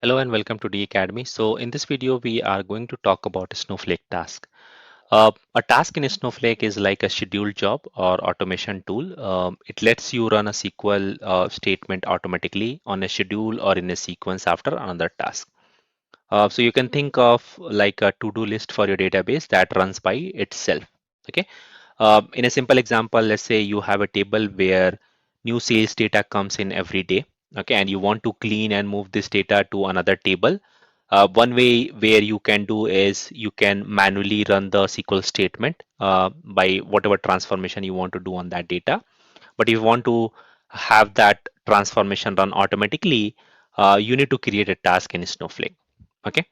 Hello and welcome to the Academy. So in this video, we are going to talk about a Snowflake task. A task in a Snowflake is like a scheduled job or automation tool. It lets you run a SQL statement automatically on a schedule or in a sequence after another task. So you can think of like a to-do list for your database that runs by itself. Okay. In a simple example, let's say you have a table where new sales data comes in every day. Okay, and you want to clean and move this data to another table. One way where you can do is you can manually run the SQL statement by whatever transformation you want to do on that data. But if you want to have that transformation run automatically, you need to create a task in Snowflake. Okay.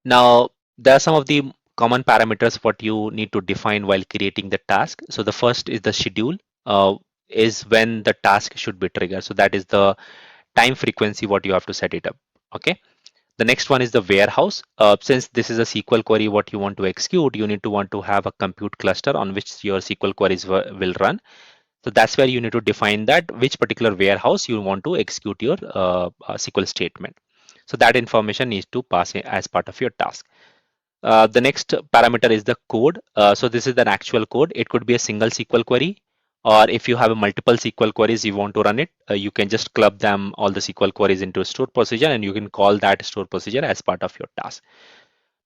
Now, there are some of the common parameters what you need to define while creating the task. So the first is the schedule, is when the task should be triggered. So that is the time frequency what you have to set it up. Okay. The next one is the warehouse. Since this is a SQL query what you want to execute, you need to want to have a compute cluster on which your SQL queries will run. So that's where you need to define that which particular warehouse you want to execute your SQL statement. So that information needs to pass as part of your task. The next parameter is the code. So this is an actual code. It could be a single SQL query, or if you have a multiple SQL queries you want to run it, you can just club them all the SQL queries into a stored procedure, and you can call that stored procedure as part of your task.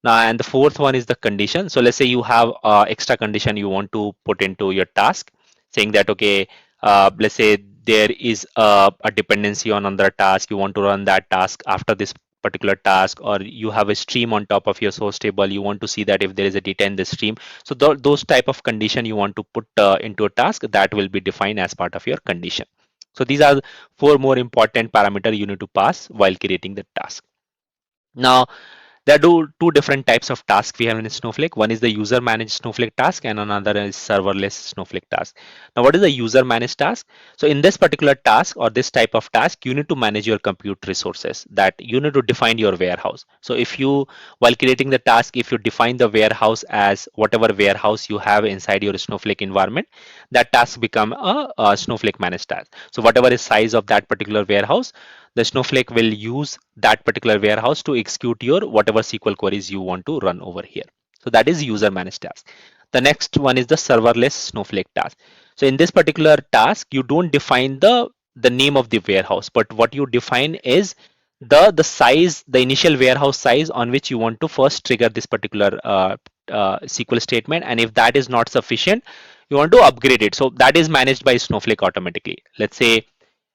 Now, and the fourth one is the condition. So let's say you have extra condition you want to put into your task, saying that okay, let's say there is a dependency on another task. You want to run that task after this particular task, or you have a stream on top of your source table. You want to see that if there is a data in the stream. So those type of condition you want to put into a task that will be defined as part of your condition. So these are four more important parameter you need to pass while creating the task. Now, there are two different types of tasks we have in Snowflake. One is the user managed Snowflake task and another is serverless Snowflake task. Now, what is the user managed task? So in this particular task or this type of task, you need to manage your compute resources, that you need to define your warehouse. So if you, while creating the task, if you define the warehouse as whatever warehouse you have inside your Snowflake environment, that task become a Snowflake managed task. So whatever is size of that particular warehouse, the Snowflake will use that particular warehouse to execute your whatever SQL queries you want to run over here. So that is user managed task. The next one is the serverless Snowflake task. So in this particular task, you don't define the name of the warehouse, but what you define is the size, the initial warehouse size on which you want to first trigger this particular SQL statement. And if that is not sufficient, you want to upgrade it. So that is managed by Snowflake automatically. Let's say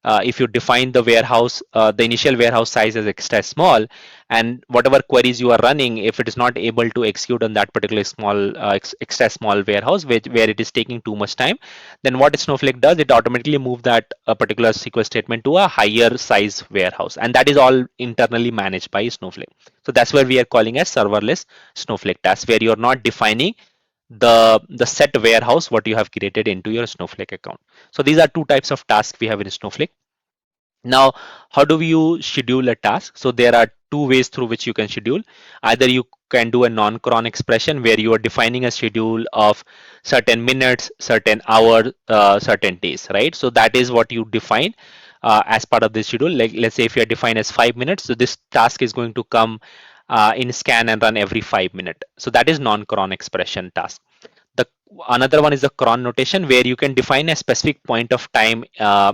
if you define the warehouse, the initial warehouse size is extra small, and whatever queries you are running, if it is not able to execute on that particular small, extra small warehouse, where it is taking too much time, then what Snowflake does, it automatically move that particular SQL statement to a higher size warehouse, and that is all internally managed by Snowflake. So that's where we are calling as serverless Snowflake task, where you're not defining the set warehouse what you have created into your Snowflake account. So these are two types of tasks we have in Snowflake. Now, how do you schedule a task? So there are two ways through which you can schedule. Either you can do a non-cron expression where you are defining a schedule of certain minutes, certain hours, certain days, right? So that is what you define as part of the schedule. Like let's say if you are defined as 5 minutes, so this task is going to come in scan and run every 5 minutes. So that is non-cron expression task. The another one is the cron notation, where you can define a specific point of time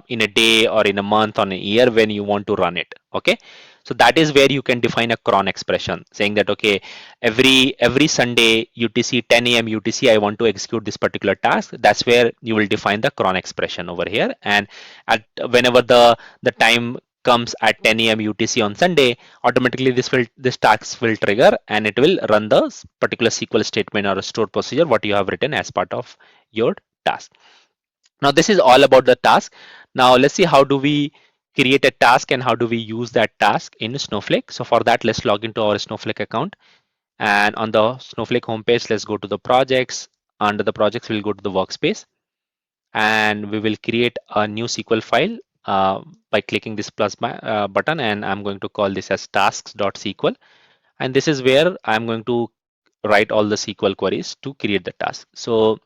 in a day or in a month or in a year when you want to run it. Okay, so that is where you can define a cron expression, saying that okay, every Sunday UTC 10 a.m. UTC I want to execute this particular task. That's where you will define the cron expression over here, and at whenever the time comes at 10 a.m. UTC on Sunday, automatically this task will trigger and it will run the particular SQL statement or a stored procedure what you have written as part of your task. Now this is all about the task. Now let's see how do we create a task and how do we use that task in Snowflake. So for that, let's log into our Snowflake account, and on the Snowflake homepage, let's go to the projects. Under the projects, we'll go to the workspace, and we will create a new SQL file by clicking this plus button, and I'm going to call this as tasks.sql, and this is where I'm going to write all the SQL queries to create the task. So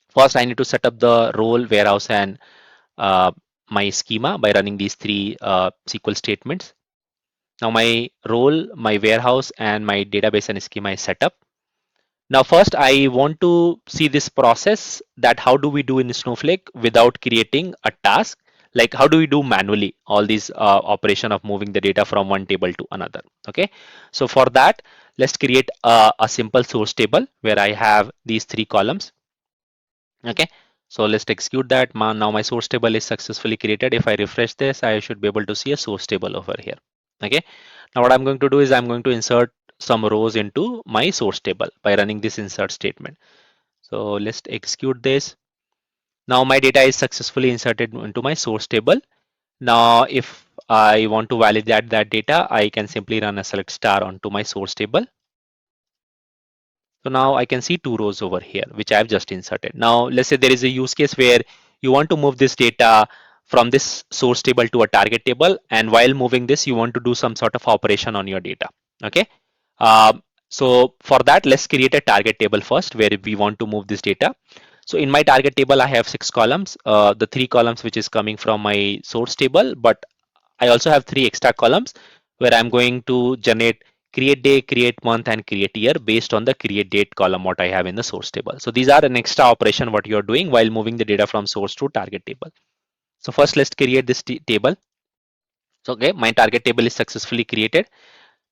first I need to set up the role, warehouse, and uh, my schema by running these three SQL statements. Now my role, my warehouse, and my database and schema is set up. Now first I want to see this process, that how do we do in Snowflake without creating a task? Like how do we do manually all these operation of moving the data from one table to another? Okay, so for that, let's create a simple source table where I have these three columns. Okay, so let's execute that. Now my source table is successfully created. If I refresh this, I should be able to see a source table over here. Okay, now what I'm going to do is I'm going to insert some rows into my source table by running this insert statement. So let's execute this. Now my data is successfully inserted into my source table. Now if I want to validate that data, I can simply run a select star onto my source table. So now I can see two rows over here, which I've just inserted. Now let's say there is a use case where you want to move this data from this source table to a target table, and while moving this, you want to do some sort of operation on your data. Okay. So for that, let's create a target table first where we want to move this data. So in my target table, I have 6 columns. The 3 columns which is coming from my source table, but I also have 3 extra columns where I'm going to generate create day, create month, and create year based on the create date column what I have in the source table. So these are an extra operation what you're doing while moving the data from source to target table. So first let's create this table. So okay, my target table is successfully created.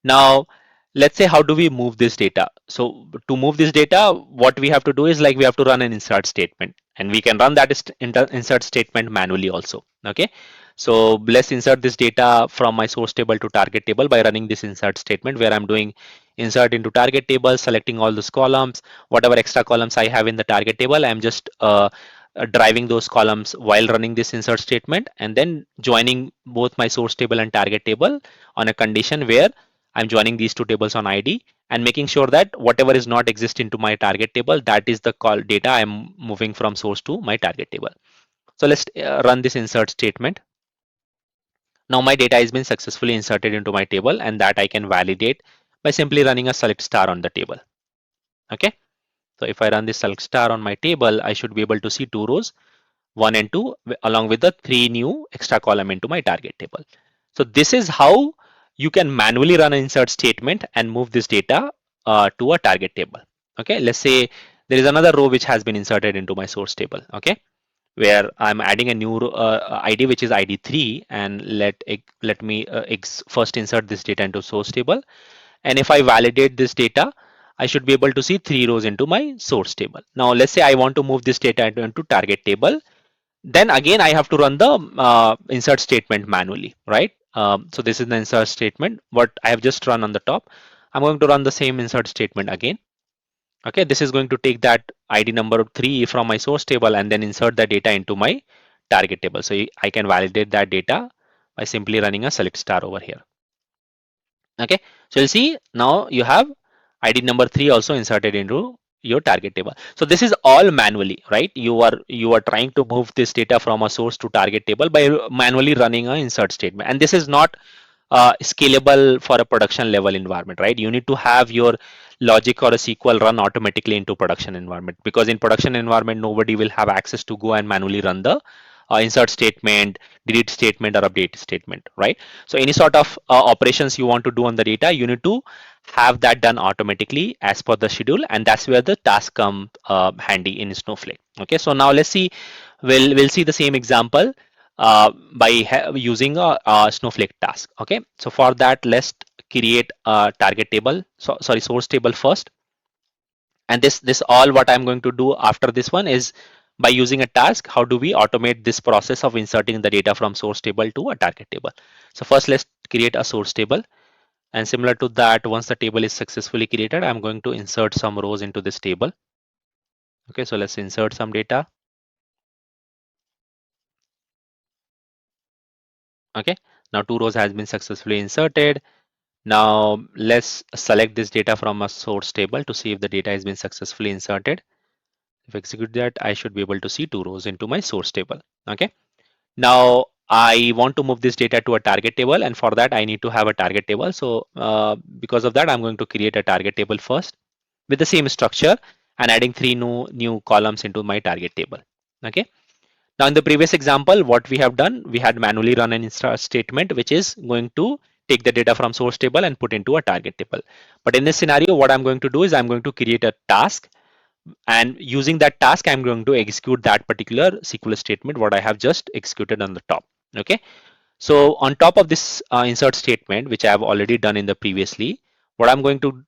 Now let's say how do we move this data? So to move this data, what we have to do is like we have to run an insert statement, and we can run that insert statement manually also. Okay, so let's insert this data from my source table to target table by running this insert statement where I'm doing insert into target table, selecting all those columns, whatever extra columns I have in the target table, I'm just driving those columns while running this insert statement, and then joining both my source table and target table on a condition where I'm joining these two tables on ID and making sure that whatever is not existing to my target table, that is the call data I'm moving from source to my target table. So let's run this insert statement. Now my data has been successfully inserted into my table, and that I can validate by simply running a select star on the table. Okay. So if I run this select star on my table, I should be able to see two rows, 1 and 2, along with the 3 new extra column into my target table. So this is how you can manually run an insert statement and move this data to a target table. Okay, let's say there is another row which has been inserted into my source table. Okay, where I'm adding a new ID which is ID 3, and let me first insert this data into source table. And if I validate this data, I should be able to see 3 rows into my source table. Now let's say I want to move this data into target table, then again I have to run the insert statement manually, right? So this is the insert statement what I have just run on the top. I'm going to run the same insert statement again. Okay, this is going to take that ID number 3 from my source table and then insert the data into my target table. So I can validate that data by simply running a select star over here. Okay, so you'll see now you have ID number 3 also inserted into your target table. So this is all manually, right? You are trying to move this data from a source to target table by manually running an insert statement, and this is not scalable for a production level environment, right? You need to have your logic or a SQL run automatically into production environment, because in production environment nobody will have access to go and manually run the insert statement, delete statement, or update statement, right? So any sort of operations you want to do on the data, you need to have that done automatically as per the schedule, and that's where the task come handy in Snowflake. Okay, so now let's see, we'll see the same example by using a Snowflake task. Okay, so for that, let's create a target table, so sorry, source table first. And this all what I'm going to do after this one is by using a task, how do we automate this process of inserting the data from source table to a target table? So first let's create a source table, and similar to that, once the table is successfully created, I'm going to insert some rows into this table. Okay, so let's insert some data. Okay, now 2 rows has been successfully inserted. Now let's select this data from a source table to see if the data has been successfully inserted. If I execute that, I should be able to see 2 rows into my source table. Okay, now I want to move this data to a target table, and for that I need to have a target table. So because of that, I'm going to create a target table first with the same structure and adding 3 new columns into my target table. Okay, now in the previous example, what we have done, we had manually run an insert statement which is going to take the data from source table and put into a target table. But in this scenario, what I'm going to do is I'm going to create a task, and using that task, I'm going to execute that particular SQL statement what I have just executed on the top. Okay. So on top of this insert statement, which I have already done in the previously, what I'm going to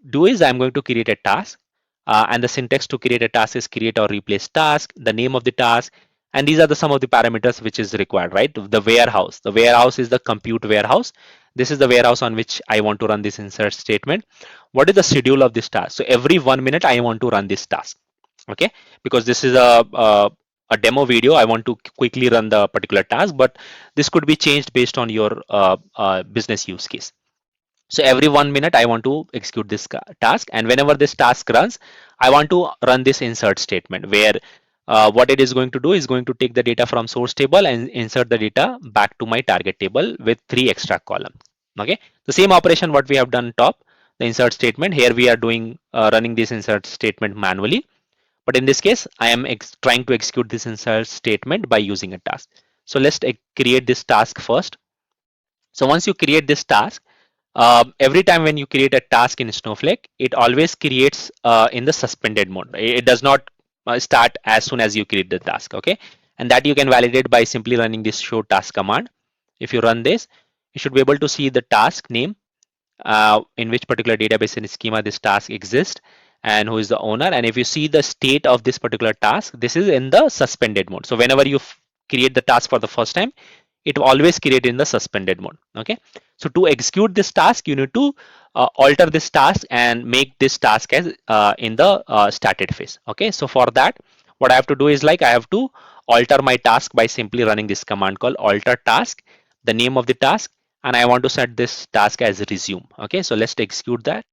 do is I'm going to create a task, and the syntax to create a task is create or replace task, the name of the task, and these are the some of the parameters which is required, right? The warehouse is the compute warehouse. This is the warehouse on which I want to run this insert statement. What is the schedule of this task? So every 1 minute I want to run this task. Okay, because this is a demo video, I want to quickly run the particular task, but this could be changed based on your business use case. So every 1 minute I want to execute this task, and whenever this task runs, I want to run this insert statement where what it is going to do is going to take the data from source table and insert the data back to my target table with 3 extra columns. Okay, the same operation what we have done top, the insert statement, here we are doing running this insert statement manually, but in this case I am trying to execute this insert statement by using a task. So let's create this task first. So once you create this task, every time when you create a task in Snowflake, it always creates in the suspended mode. It does not start as soon as you create the task. Okay, and that you can validate by simply running this show task command. If you run this, you should be able to see the task name, in which particular database and schema this task exists, and who is the owner. And if you see the state of this particular task, this is in the suspended mode. So whenever you create the task for the first time, it will always create in the suspended mode. Okay, so to execute this task, you need to alter this task and make this task as in the started phase. Okay, so for that, what I have to do is like I have to alter my task by simply running this command called alter task, the name of the task, and I want to set this task as resume. Okay, so let's execute that.